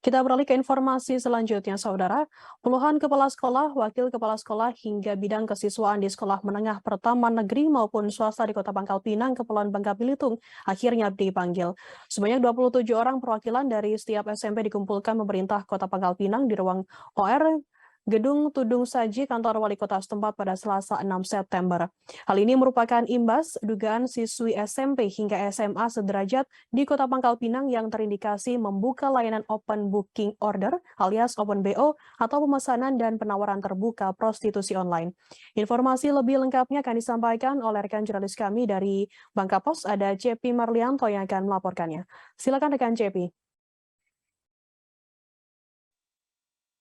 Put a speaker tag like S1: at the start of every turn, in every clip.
S1: Kita beralih ke informasi selanjutnya, Saudara. Puluhan kepala sekolah, wakil kepala sekolah, hingga bidang kesiswaan di sekolah menengah pertama negeri maupun swasta di Kota Pangkal Pinang, Kepulauan Bangka Belitung, akhirnya dipanggil. Sebanyak 27 orang perwakilan dari setiap SMP dikumpulkan pemerintah Kota Pangkal Pinang di ruang OR Gedung Tudung Saji kantor wali kota setempat pada Selasa 6 September. Hal ini merupakan imbas dugaan siswi SMP hingga SMA sederajat di Kota Pangkal Pinang yang terindikasi membuka layanan open booking order alias open BO atau pemesanan dan penawaran terbuka prostitusi online. Informasi lebih lengkapnya akan disampaikan oleh rekan jurnalis kami dari Bangka Pos, ada CP Marlianto yang akan melaporkannya. Silakan rekan CP.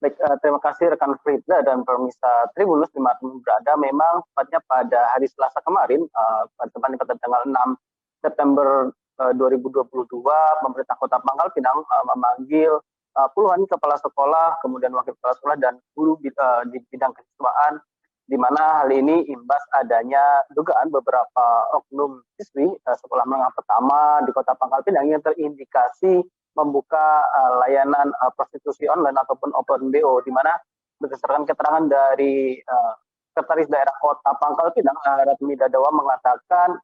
S2: Baik, terima kasih rekan Frida dan pemirsa Tribunus dimanapun berada. Memang tepatnya pada hari Selasa kemarin, pada tanggal 6 September 2022, pemerintah Kota Pangkal Pinang memanggil puluhan kepala sekolah, kemudian wakil kepala sekolah dan guru di bidang kesiswaan, di mana hal ini imbas adanya dugaan beberapa oknum siswi sekolah menengah pertama di Kota Pangkal Pinang yang terindikasi membuka layanan prostitusi online ataupun open BO, di mana berdasarkan keterangan dari Sekretaris Daerah Kota Pangkal Pinang, Ratmi Dadawa, mengatakan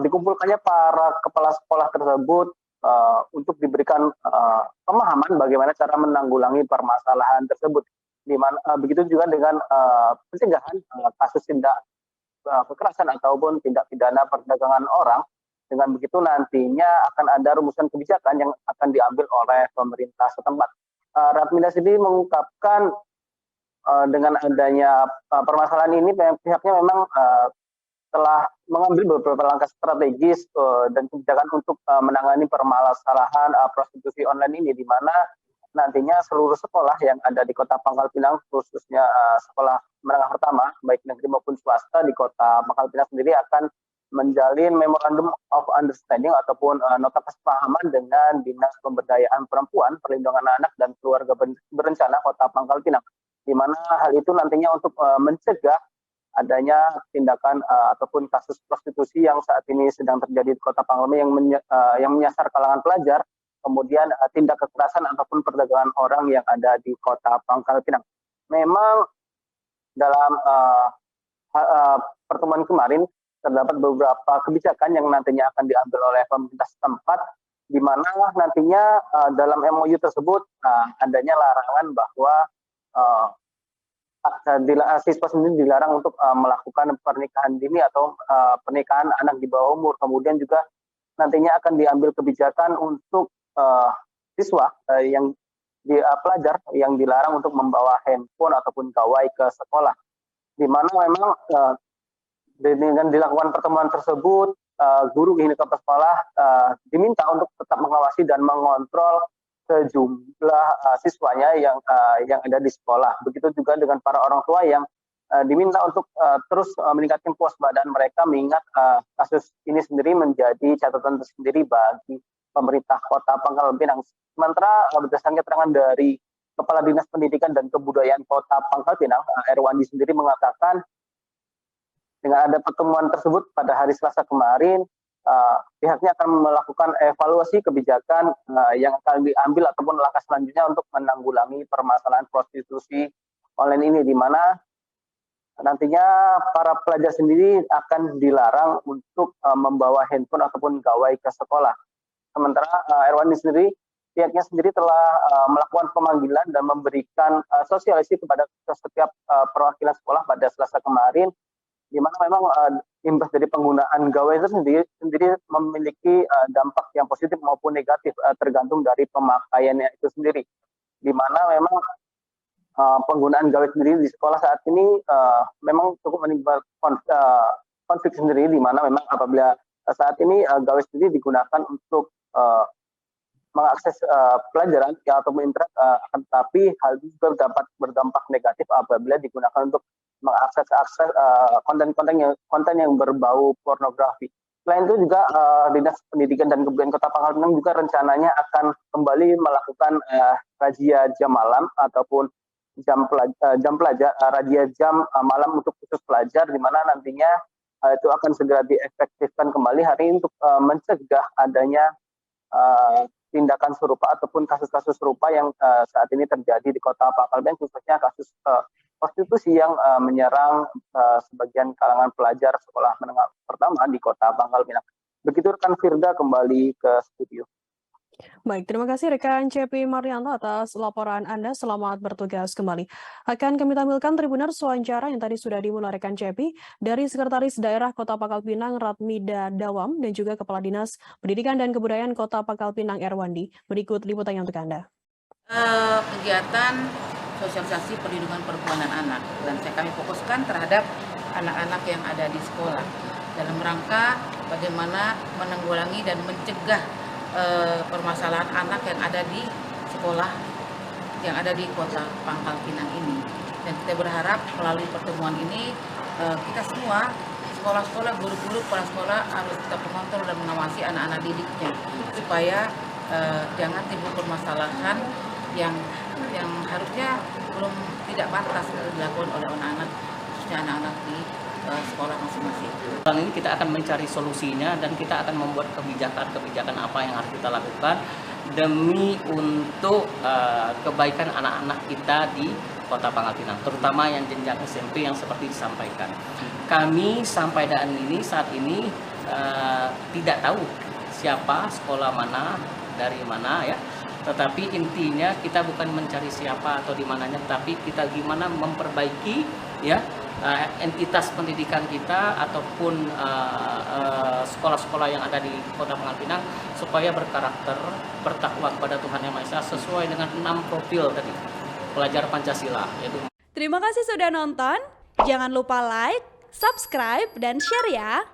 S2: dikumpulkannya para kepala sekolah tersebut untuk diberikan pemahaman bagaimana cara menanggulangi permasalahan tersebut. Di mana begitu juga dengan pencegahan kasus tindak kekerasan ataupun tindak pidana perdagangan orang. Dengan begitu nantinya akan ada rumusan kebijakan yang akan diambil oleh pemerintah setempat. Ratmida sendiri mengungkapkan dengan adanya permasalahan ini pihaknya memang telah mengambil beberapa langkah strategis dan kebijakan untuk menangani permasalahan prostitusi online ini, di mana nantinya seluruh sekolah yang ada di Kota Pangkal Pinang, khususnya sekolah menengah pertama, baik negeri maupun swasta di Kota Pangkal Pinang sendiri akan menjalin Memorandum of Understanding ataupun nota kesepahaman dengan Dinas Pemberdayaan Perempuan, Perlindungan Anak dan Keluarga Berencana Kota Pangkal Pinang, di mana hal itu nantinya untuk mencegah adanya tindakan ataupun kasus prostitusi yang saat ini sedang terjadi di Kota Pangkal Pinang yang menyasar kalangan pelajar, kemudian tindak kekerasan ataupun perdagangan orang yang ada di Kota Pangkal Pinang. Memang dalam pertemuan kemarin terdapat beberapa kebijakan yang nantinya akan diambil oleh pemerintah setempat, di mana nantinya dalam MOU tersebut adanya larangan bahwa siswa sendiri dilarang untuk melakukan pernikahan dini atau pernikahan anak di bawah umur. Kemudian juga nantinya akan diambil kebijakan untuk siswa pelajar yang dilarang untuk membawa handphone ataupun gawai ke sekolah, di mana memang dengan dilakukan pertemuan tersebut, guru hingga kepala sekolah diminta untuk tetap mengawasi dan mengontrol sejumlah siswanya yang ada di sekolah. Begitu juga dengan para orang tua yang diminta untuk terus meningkatkan kewaspadaan mereka, mengingat kasus ini sendiri menjadi catatan tersendiri bagi pemerintah Kota Pangkal Pinang. Sementara berdasarkan keterangan dari Kepala Dinas Pendidikan dan Kebudayaan Kota Pangkal Pinang, Erwandi sendiri mengatakan dengan ada pertemuan tersebut pada hari Selasa kemarin, pihaknya akan melakukan evaluasi kebijakan yang akan diambil ataupun langkah selanjutnya untuk menanggulangi permasalahan prostitusi online ini, di mana nantinya para pelajar sendiri akan dilarang untuk membawa handphone ataupun gawai ke sekolah. Sementara Erwandi sendiri, pihaknya sendiri telah melakukan pemanggilan dan memberikan sosialisasi kepada setiap perwakilan sekolah pada Selasa kemarin, di mana memang imbas dari penggunaan gawai itu sendiri memiliki dampak yang positif maupun negatif, tergantung dari pemakaiannya itu sendiri. Di mana memang penggunaan gawai sendiri di sekolah saat ini memang cukup menimbulkan konflik sendiri, di mana memang apabila saat ini gawai sendiri digunakan untuk mengakses pelajaran ataupun internet, tetapi hal itu juga dapat berdampak negatif apabila digunakan untuk mengakses konten yang berbau pornografi. Selain itu juga Dinas Pendidikan dan Kebudayaan Kota Pangkal Pinang juga rencananya akan kembali melakukan razia jam malam ataupun razia jam malam untuk khusus pelajar, di mana nantinya itu akan segera diefektifkan kembali hari ini untuk mencegah adanya tindakan serupa ataupun kasus-kasus serupa yang saat ini terjadi di Kota Pangkal Pinang, khususnya kasus prostitusi yang menyerang sebagian kalangan pelajar sekolah menengah pertama di Kota Pangkal Pinang. Begitu rekan Firda, kembali ke studio.
S1: Baik, terima kasih rekan CP Marianto atas laporan Anda. Selamat bertugas kembali. Akan kami tampilkan Tribuners wawancara yang tadi sudah dimulai rekan CP dari Sekretaris Daerah Kota Pangkal Pinang Ratmida Dawam dan juga Kepala Dinas Pendidikan dan Kebudayaan Kota Pangkal Pinang Erwandi. Berikut liputannya untuk Anda.
S3: Kegiatan sosialisasi perlindungan perempuan dan anak, dan kami fokuskan terhadap anak-anak yang ada di sekolah dalam rangka bagaimana menanggulangi dan mencegah permasalahan anak yang ada di sekolah yang ada di Kota Pangkal Pinang ini. Dan kita berharap melalui pertemuan ini kita semua, sekolah-sekolah, guru-guru, kepala sekolah harus tetap mengontrol dan mengawasi anak-anak didiknya supaya jangan timbul permasalahan yang harusnya tidak pantas dilakukan oleh anak-anak, khususnya anak-anak di sekolah masing-masing.
S4: Kali ini kita akan mencari solusinya dan kita akan membuat kebijakan apa yang harus kita lakukan demi untuk kebaikan anak-anak kita di Kota Pangkal Pinang, terutama yang jenjang SMP yang seperti disampaikan. Kami sampai saat ini tidak tahu siapa, sekolah mana, dari mana ya. Tetapi intinya kita bukan mencari siapa atau di mananya, tapi kita gimana memperbaiki ya entitas pendidikan kita ataupun sekolah-sekolah yang ada di Kota Pangkal Pinang supaya berkarakter, bertakwa kepada Tuhan Yang Maha Esa sesuai dengan 6 profil tadi pelajar Pancasila.
S5: Terima kasih sudah nonton. Jangan lupa like, subscribe, dan share ya.